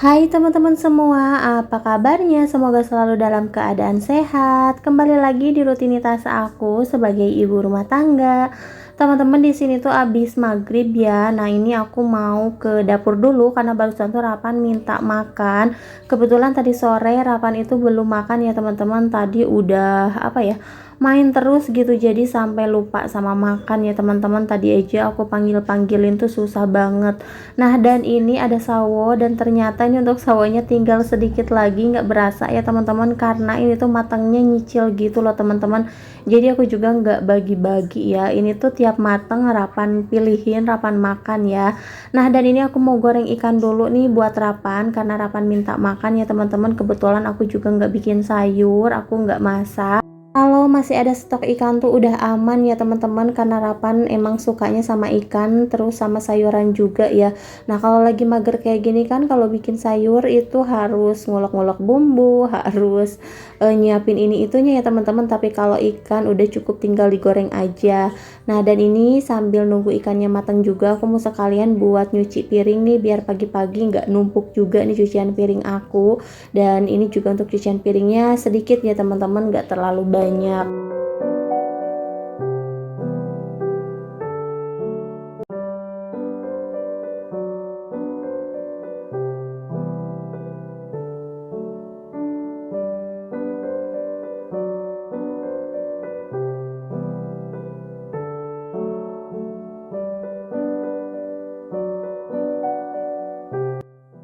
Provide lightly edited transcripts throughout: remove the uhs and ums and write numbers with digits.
Hai teman-teman semua, apa kabarnya? Semoga selalu dalam keadaan sehat. Kembali lagi di rutinitas aku sebagai ibu rumah tangga. Teman-teman, di sini tuh abis maghrib ya. Nah, ini aku mau ke dapur dulu karena barusan tuh Rapan minta makan. Kebetulan tadi sore Rapan itu belum makan ya teman-teman. Tadi udah main terus gitu, jadi sampai lupa sama makan ya teman-teman. Tadi aja aku panggilin tuh susah banget. Nah, dan ini ada sawo, dan ternyata ini untuk sawonya tinggal sedikit lagi, nggak berasa ya teman-teman, karena ini tuh matangnya nyicil gitu loh teman-teman. Jadi aku juga nggak bagi-bagi ya, ini tuh tiap matang Rapan pilihin, Rapan makan ya. Nah, dan ini aku mau goreng ikan dulu nih buat Rapan, karena Rapan minta makan ya teman-teman. Kebetulan aku juga nggak bikin sayur, aku nggak masak. Kalau masih ada stok ikan tuh udah aman ya teman-teman, karena Rapan emang sukanya sama ikan terus sama sayuran juga ya. Nah, kalau lagi mager kayak gini kan, kalau bikin sayur itu harus ngulek-ngulek bumbu, harus nyiapin ini itunya ya teman-teman. Tapi kalau ikan udah cukup tinggal digoreng aja. Nah, dan ini sambil nunggu ikannya matang juga, aku mau sekalian buat nyuci piring nih biar pagi-pagi nggak numpuk juga nih cucian piring aku. Dan ini juga untuk cucian piringnya sedikit ya teman-teman, nggak terlalu banyak.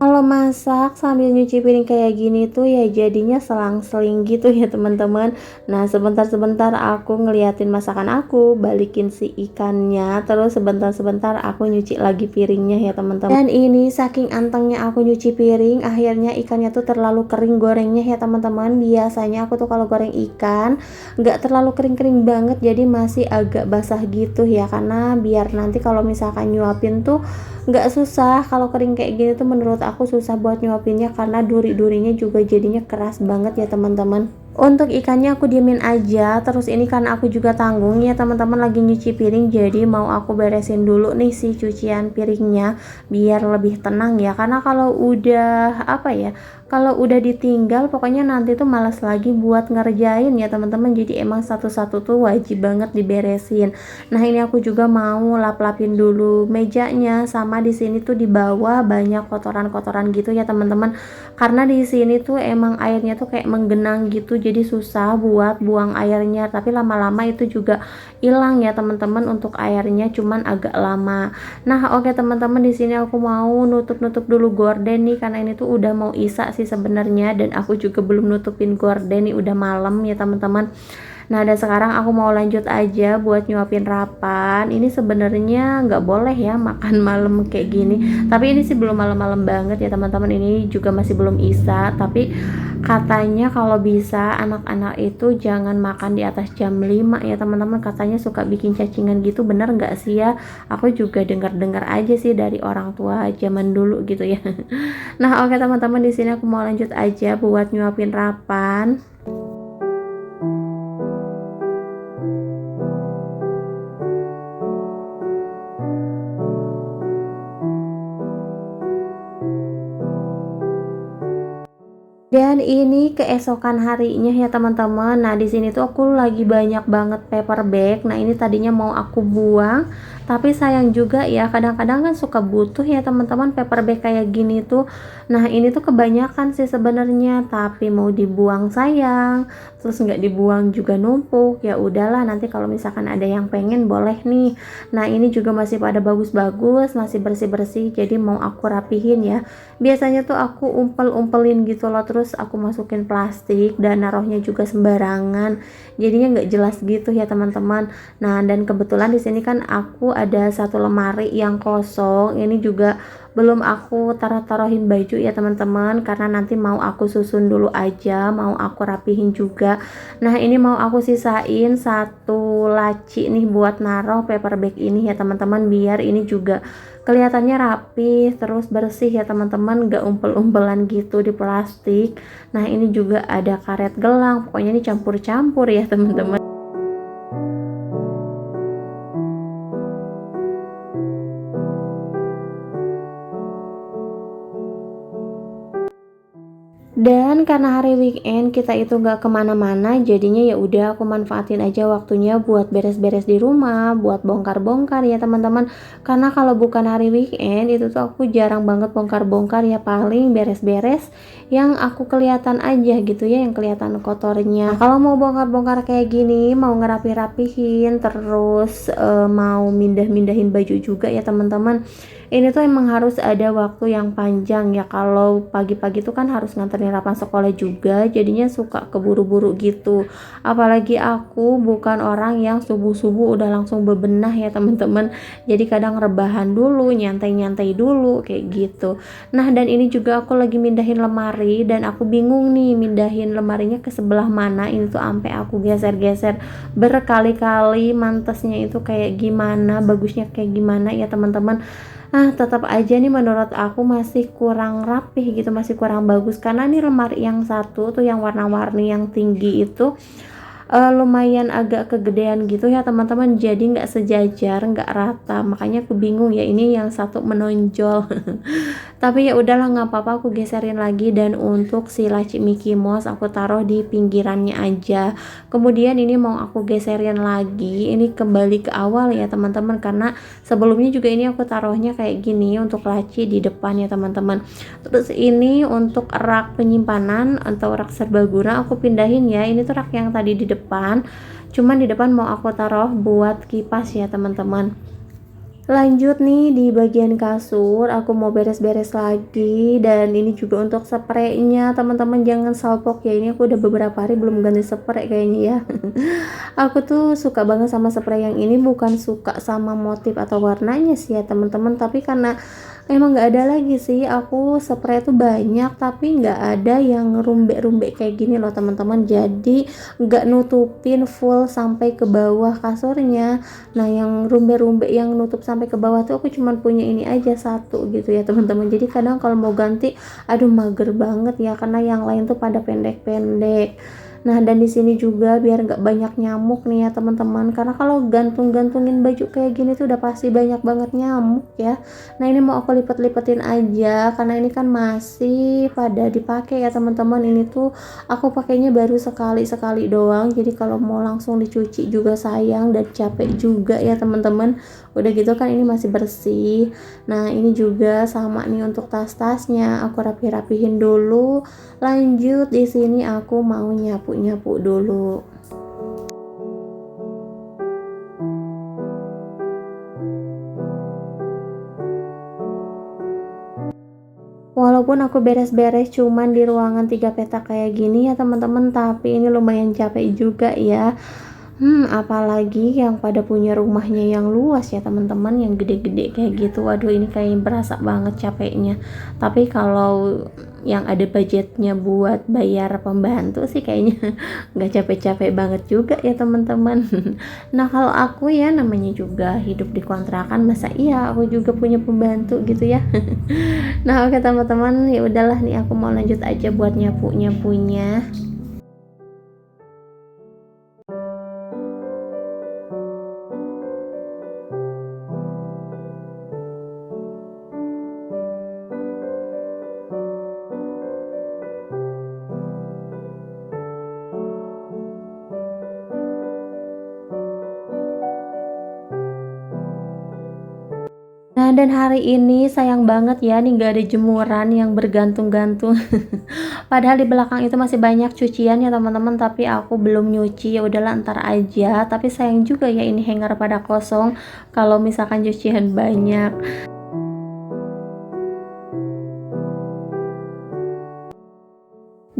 Kalau masak sambil nyuci piring kayak gini tuh ya jadinya selang-seling gitu ya teman-teman. Nah, sebentar-sebentar aku ngeliatin masakan aku, balikin si ikannya, terus sebentar-sebentar aku nyuci lagi piringnya ya teman-teman. Dan ini saking antengnya aku nyuci piring, akhirnya ikannya tuh terlalu kering gorengnya ya teman-teman. Biasanya aku tuh kalau goreng ikan nggak terlalu kering-kering banget, jadi masih agak basah gitu ya, karena biar nanti kalau misalkan nyuapin tuh nggak susah. Kalau kering kayak gini tuh menurut aku susah buat nyuapinnya, karena duri-durinya juga jadinya keras banget ya teman-teman. Untuk ikannya aku diemin aja. Terus ini kan aku juga tanggung ya teman-teman, lagi nyuci piring, jadi mau aku beresin dulu nih si cucian piringnya biar lebih tenang ya. Karena kalau udah kalau udah ditinggal pokoknya nanti tuh malas lagi buat ngerjain ya teman-teman. Jadi emang satu-satu tuh wajib banget diberesin. Nah, ini aku juga mau lap-lapin dulu mejanya, sama di sini tuh di bawah banyak kotoran-kotoran gitu ya teman-teman. Karena di sini tuh emang airnya tuh kayak menggenang gitu, jadi susah buat buang airnya. Tapi lama-lama itu juga hilang ya teman-teman untuk airnya, cuman agak lama. Nah, oke teman-teman, di sini aku mau nutup-nutup dulu gorden nih, karena ini tuh udah mau isak sih sebenarnya, dan aku juga belum nutupin gorden nih, udah malam ya teman-teman. Nah, dan sekarang aku mau lanjut aja buat nyuapin Rapan. Ini sebenarnya nggak boleh ya makan malam kayak gini. Tapi ini sih belum malam-malam banget ya teman-teman. Ini juga masih belum isa. Tapi katanya kalau bisa anak-anak itu jangan makan di atas jam 5 ya teman-teman. Katanya suka bikin cacingan gitu. Bener nggak sih ya? Aku juga dengar-dengar aja sih dari orang tua zaman dulu gitu ya. Nah, oke teman-teman, di sini aku mau lanjut aja buat nyuapin Rapan. Dan ini keesokan harinya ya teman-teman. Nah, di sini tuh aku lagi banyak banget paper bag. Nah, ini tadinya mau aku buang, tapi sayang juga ya. Kadang-kadang kan suka butuh ya teman-teman paper bag kayak gini tuh. Nah, ini tuh kebanyakan sih sebenarnya, tapi mau dibuang sayang. Terus nggak dibuang juga numpuk. Ya udahlah, nanti kalau misalkan ada yang pengen boleh nih. Nah, ini juga masih pada bagus-bagus, masih bersih-bersih. Jadi mau aku rapihin ya. Biasanya tuh aku umpel-umpelin gitu loh, terus aku aku masukin plastik dan naruhnya juga sembarangan, jadinya nggak jelas gitu ya teman-teman. Nah, dan kebetulan di sini kan aku ada satu lemari yang kosong, ini juga belum aku taruh-taruhin baju ya teman-teman, karena nanti mau aku susun dulu aja, mau aku rapihin juga. Nah, ini mau aku sisain satu laci nih buat naruh paper bag ini ya teman-teman, biar ini juga kelihatannya rapi terus bersih ya teman-teman, gak umpel-umpelan gitu di plastik. Nah, ini juga ada karet gelang, pokoknya ini campur-campur ya teman-teman. Dan karena hari weekend kita itu nggak kemana-mana, jadinya ya udah aku manfaatin aja waktunya buat beres-beres di rumah, buat bongkar-bongkar ya teman-teman. Karena kalau bukan hari weekend itu tuh aku jarang banget bongkar-bongkar, ya paling beres-beres yang aku kelihatan aja gitu ya, yang kelihatan kotornya. Nah, kalau mau bongkar-bongkar kayak gini, mau ngerapi-rapihin, terus mau mindah-mindahin baju juga ya teman-teman. Ini tuh emang harus ada waktu yang panjang ya, kalau pagi-pagi tuh kan harus nganterin Rapan sekolah juga, jadinya suka keburu-buru gitu. Apalagi aku bukan orang yang subuh-subuh udah langsung bebenah ya teman-teman, jadi kadang rebahan dulu, nyantai-nyantai dulu kayak gitu. Nah, dan ini juga aku lagi mindahin lemari dan aku bingung nih mindahin lemarinya ke sebelah mana. Ini tuh sampai aku geser-geser berkali-kali, mantesnya itu kayak gimana, bagusnya kayak gimana ya teman-teman. Tetap aja nih menurut aku masih kurang rapih gitu, masih kurang bagus, karena nih lemari yang satu tuh yang warna-warni yang tinggi itu lumayan agak kegedean gitu ya teman-teman, jadi nggak sejajar, nggak rata, makanya aku bingung ya ini yang satu menonjol. Tapi ya udahlah, nggak apa-apa, aku geserin lagi. Dan untuk si laci Mickey Mouse aku taruh di pinggirannya aja. Kemudian ini mau aku geserin lagi, ini kembali ke awal ya teman-teman, karena sebelumnya juga ini aku taruhnya kayak gini untuk laci di depan ya teman-teman. Terus ini untuk rak penyimpanan atau rak serbaguna aku pindahin ya, ini tuh rak yang tadi di depan, cuman di depan mau aku taruh buat kipas ya teman-teman. Lanjut nih di bagian kasur, aku mau beres-beres lagi. Dan ini juga untuk spraynya teman-teman, jangan salpok ya, ini aku udah beberapa hari belum ganti spray kayaknya ya. Aku tuh suka banget sama spray yang ini, bukan suka sama motif atau warnanya sih ya teman-teman, tapi karena emang nggak ada lagi sih. Aku spray tuh banyak tapi nggak ada yang rumbe-rumbe kayak gini loh teman-teman, jadi nggak nutupin full sampai ke bawah kasurnya. Nah, yang rumbe-rumbe yang nutup sampai ke bawah tuh aku cuman punya ini aja satu gitu ya teman-teman, jadi kadang kalau mau ganti aduh mager banget ya, karena yang lain tuh pada pendek-pendek. Nah, dan di sini juga biar nggak banyak nyamuk nih ya teman-teman, karena kalau gantung-gantungin baju kayak gini tuh udah pasti banyak banget nyamuk ya. Nah, ini mau aku lipet-lipetin aja karena ini kan masih pada dipakai ya teman-teman. Ini tuh aku pakainya baru sekali-sekali doang, jadi kalau mau langsung dicuci juga sayang dan capek juga ya teman-teman. Udah gitu kan ini masih bersih. Nah, ini juga sama nih untuk tas-tasnya aku rapi-rapihin dulu. Lanjut di sini aku mau nyapu-nyapu dulu. Walaupun aku beres-beres cuman di ruangan 3 petak kayak gini ya teman-teman, tapi ini lumayan capek juga ya. Apalagi yang pada punya rumahnya yang luas ya teman-teman, yang gede-gede kayak gitu. Waduh, ini kayak berasa banget capeknya. Tapi kalau yang ada budgetnya buat bayar pembantu sih kayaknya nggak capek-capek banget juga ya teman-teman. Nah, kalau aku ya namanya juga hidup di kontrakan, masa iya aku juga punya pembantu gitu ya. Nah, oke teman-teman, ya udahlah nih aku mau lanjut aja buat nyapu-nyapunya. Nah, dan hari ini sayang banget ya nih nggak ada jemuran yang bergantung-gantung. Padahal di belakang itu masih banyak cucian ya teman-teman, tapi aku belum nyuci, ya udahlah ntar aja. Tapi sayang juga ya ini hanger pada kosong kalau misalkan cucian banyak.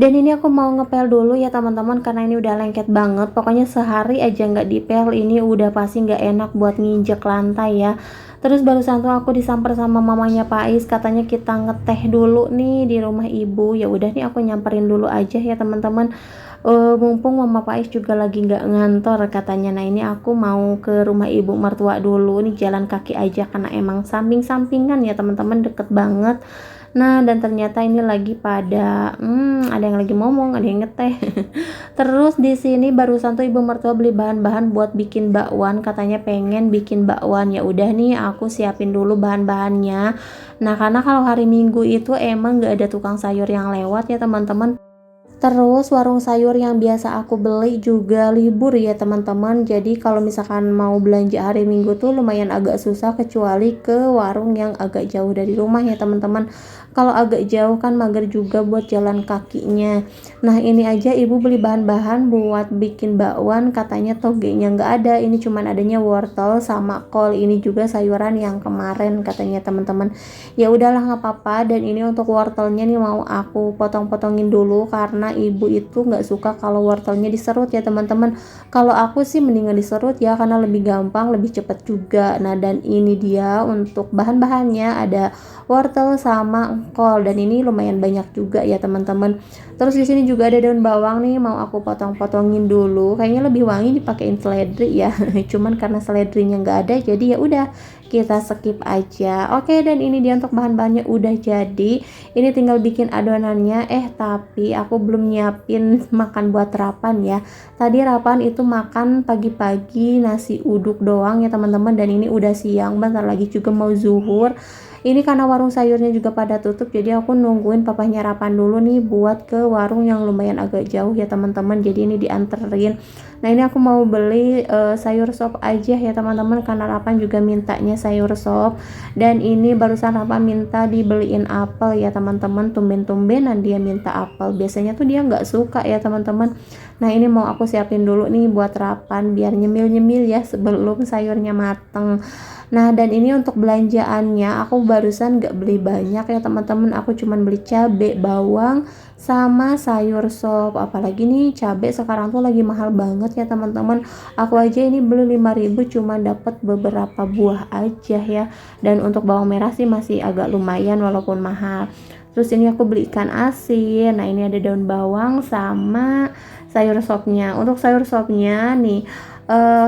Dan ini aku mau ngepel dulu ya teman-teman, karena ini udah lengket banget. Pokoknya sehari aja nggak dipel ini udah pasti nggak enak buat nginjek lantai ya. Terus barusan tuh aku disamper sama mamanya Pais, katanya kita ngeteh dulu nih di rumah ibu. Ya udah nih aku nyamperin dulu aja ya teman-teman. Mumpung mama Pais juga lagi nggak ngantor katanya. Nah ini aku mau ke rumah ibu mertua dulu nih, jalan kaki aja karena emang samping-sampingan ya teman-teman, deket banget. Nah, dan ternyata ini lagi pada ada yang lagi ngomong, ada yang ngeteh. Terus di sini barusan tuh ibu mertua beli bahan-bahan buat bikin bakwan, katanya pengen bikin bakwan. Ya udah nih aku siapin dulu bahan-bahannya. Nah, karena kalau hari Minggu itu emang gak ada tukang sayur yang lewat ya teman-teman. Terus warung sayur yang biasa aku beli juga libur ya teman-teman. Jadi kalau misalkan mau belanja hari Minggu tuh lumayan agak susah, kecuali ke warung yang agak jauh dari rumah ya teman-teman. Kalau agak jauh kan mager juga buat jalan kakinya. Nah ini aja ibu beli bahan-bahan buat bikin bakwan, katanya togenya nggak ada. Ini cuman adanya wortel sama kol. Ini juga sayuran yang kemarin katanya teman-teman. Ya udahlah nggak apa-apa. Dan ini untuk wortelnya nih mau aku potong-potongin dulu, karena ibu itu nggak suka kalau wortelnya diserut ya teman-teman. Kalau aku sih mendingan diserut ya, karena lebih gampang, lebih cepat juga. Nah dan ini dia untuk bahan-bahannya, ada wortel sama kol, dan ini lumayan banyak juga ya teman-teman. Terus di sini juga ada daun bawang nih, mau aku potong-potongin dulu. Kayaknya lebih wangi dipakein seledri ya. Cuman karena seledrinya nggak ada, jadi ya udah kita skip aja. Oke, dan ini dia untuk bahan-bahannya udah jadi. Ini tinggal bikin adonannya. Tapi aku belum nyiapin makan buat Rapan ya. Tadi Rapan itu makan pagi-pagi nasi uduk doang ya teman-teman, dan ini udah siang, bentar lagi juga mau zuhur. Ini karena warung sayurnya juga pada tutup, jadi aku nungguin papanya Rapan dulu nih buat ke warung yang lumayan agak jauh ya teman-teman. Jadi ini dianterin. Nah ini aku mau beli sayur sop aja ya teman-teman, karena Rapan juga mintanya sayur sop. Dan ini barusan Rapan minta dibeliin apel ya teman-teman, tumben-tumbenan dia minta apel. Biasanya tuh dia nggak suka ya teman-teman. Nah ini mau aku siapin dulu nih buat Rapan biar nyemil-nyemil ya sebelum sayurnya mateng. Nah dan ini untuk belanjaannya aku barusan gak beli banyak ya teman-teman. Aku cuman beli cabai, bawang, sama sayur sop. Apalagi nih cabai sekarang tuh lagi mahal banget ya teman-teman. Aku aja ini beli 5.000 cuma dapat beberapa buah aja ya. Dan untuk bawang merah sih masih agak lumayan walaupun mahal. Terus ini aku beli ikan asin. Nah ini ada daun bawang sama sayur sopnya. Untuk sayur sopnya nih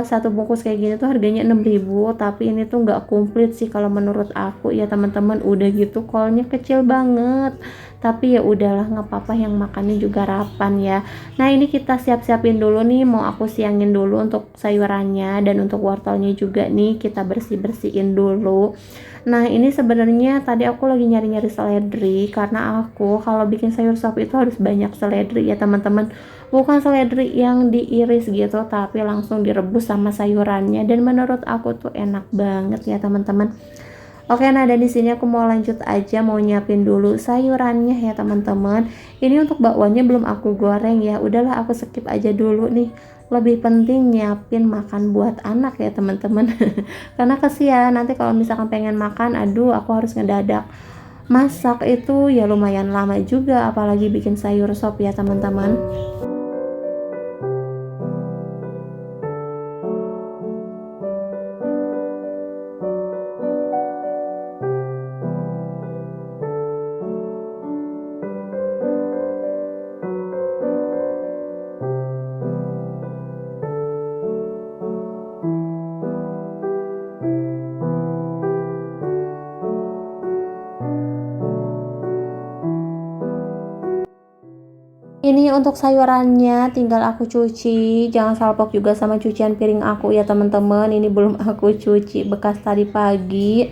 satu bungkus kayak gini tuh harganya 6.000, tapi ini tuh nggak komplit sih kalau menurut aku ya teman-teman. Udah gitu kolnya kecil banget, tapi ya udahlah nggak apa-apa, yang makannya juga Rapan ya. Nah ini kita siap-siapin dulu nih, mau aku siangin dulu untuk sayurannya, dan untuk wortelnya juga nih kita bersih-bersihin dulu. Nah ini sebenarnya tadi aku lagi nyari-nyari seledri, karena aku kalau bikin sayur sop itu harus banyak seledri ya teman-teman. Bukan seledri yang diiris gitu, tapi langsung direbus sama sayurannya, dan menurut aku tuh enak banget ya teman-teman. Oke, nah dan di sini aku mau lanjut aja, mau nyiapin dulu sayurannya ya teman-teman. Ini untuk bakwannya belum aku goreng ya, udahlah aku skip aja dulu nih. Lebih penting nyiapin makan buat anak ya teman-teman. Karena kesian nanti kalau misalkan pengen makan, aduh aku harus ngedadak. Masak itu ya lumayan lama juga, apalagi bikin sayur sop ya teman-teman. Ini untuk sayurannya tinggal aku cuci, jangan salpok juga sama cucian piring aku ya teman-teman. Ini belum aku cuci bekas tadi pagi.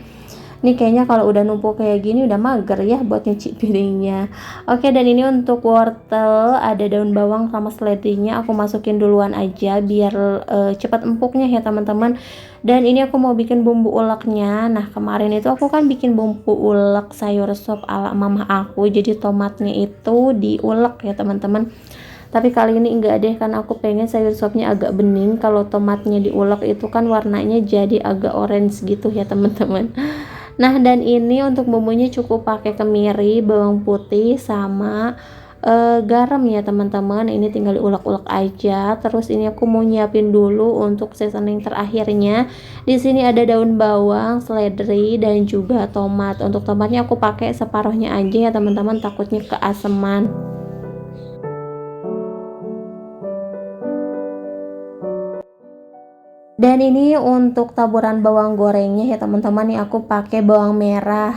Ini kayaknya kalau udah numpuk kayak gini udah mager ya buat nyuci piringnya. Oke, dan ini untuk wortel, ada daun bawang sama seledrinya aku masukin duluan aja biar cepat empuknya ya teman-teman. Dan ini aku mau bikin bumbu uleknya. Nah kemarin itu aku kan bikin bumbu ulek sayur sop ala mama aku, jadi tomatnya itu diulek ya teman-teman. Tapi kali ini enggak deh, karena aku pengen sayur sopnya agak bening. Kalau tomatnya diulek itu kan warnanya jadi agak orange gitu ya teman-teman. Nah dan ini untuk bumbunya cukup pakai kemiri, bawang putih, sama garam ya teman-teman. Ini tinggal diulek-ulek aja. Terus ini aku mau nyiapin dulu untuk seasoning terakhirnya. Di sini ada daun bawang, seledri, dan juga tomat. Untuk tomatnya aku pakai separuhnya aja ya teman-teman, takutnya keaseman. Dan ini untuk taburan bawang gorengnya ya teman-teman, nih aku pakai bawang merah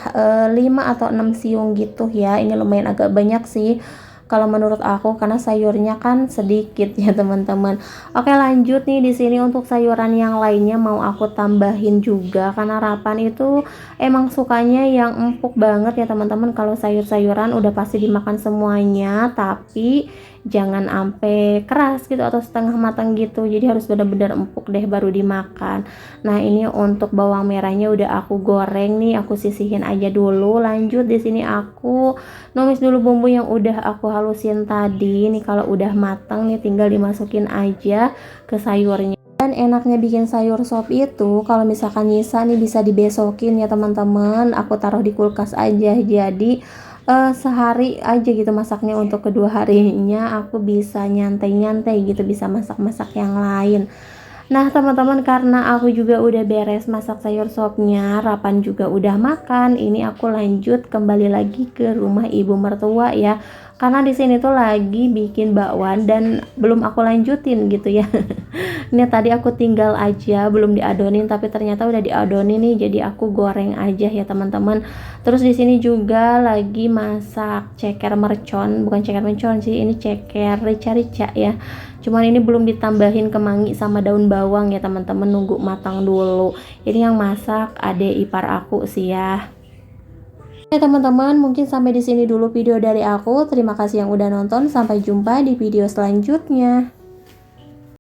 5 atau 6 siung gitu ya. Ini lumayan agak banyak sih kalau menurut aku karena sayurnya kan sedikit ya teman-teman. Oke, lanjut nih, di sini untuk sayuran yang lainnya mau aku tambahin juga karena Rapan itu emang sukanya yang empuk banget ya teman-teman. Kalau sayur-sayuran udah pasti dimakan semuanya, tapi jangan ampe keras gitu atau setengah matang gitu, jadi harus benar-benar empuk deh baru dimakan. Nah, ini untuk bawang merahnya udah aku goreng nih, aku sisihin aja dulu. Lanjut, di sini aku numis dulu bumbu yang udah aku halusin tadi nih. Kalau udah matang nih tinggal dimasukin aja ke sayurnya. Dan enaknya bikin sayur sop itu kalau misalkan nyisa nih bisa dibesokin ya teman-teman, aku taruh di kulkas aja, jadi sehari aja gitu masaknya, untuk kedua harinya aku bisa nyantai-nyantai gitu, bisa masak-masak yang lain. Nah teman-teman, karena aku juga udah beres masak sayur sopnya, Rapan juga udah makan, ini aku lanjut kembali lagi ke rumah ibu mertua ya. Karena di sini tuh lagi bikin bakwan dan belum aku lanjutin gitu ya. Ini tadi aku tinggal aja, belum diadonin, tapi ternyata udah diadonin nih, jadi aku goreng aja ya teman-teman. Terus di sini juga lagi masak ceker mercon, bukan ceker mercon sih, ini ceker rica-rica ya. Cuman ini belum ditambahin kemangi sama daun bawang ya teman-teman, nunggu matang dulu. Ini yang masak adek ipar aku sih ya. Oke teman-teman, mungkin sampai di sini dulu video dari aku. Terima kasih yang udah nonton, sampai jumpa di video selanjutnya.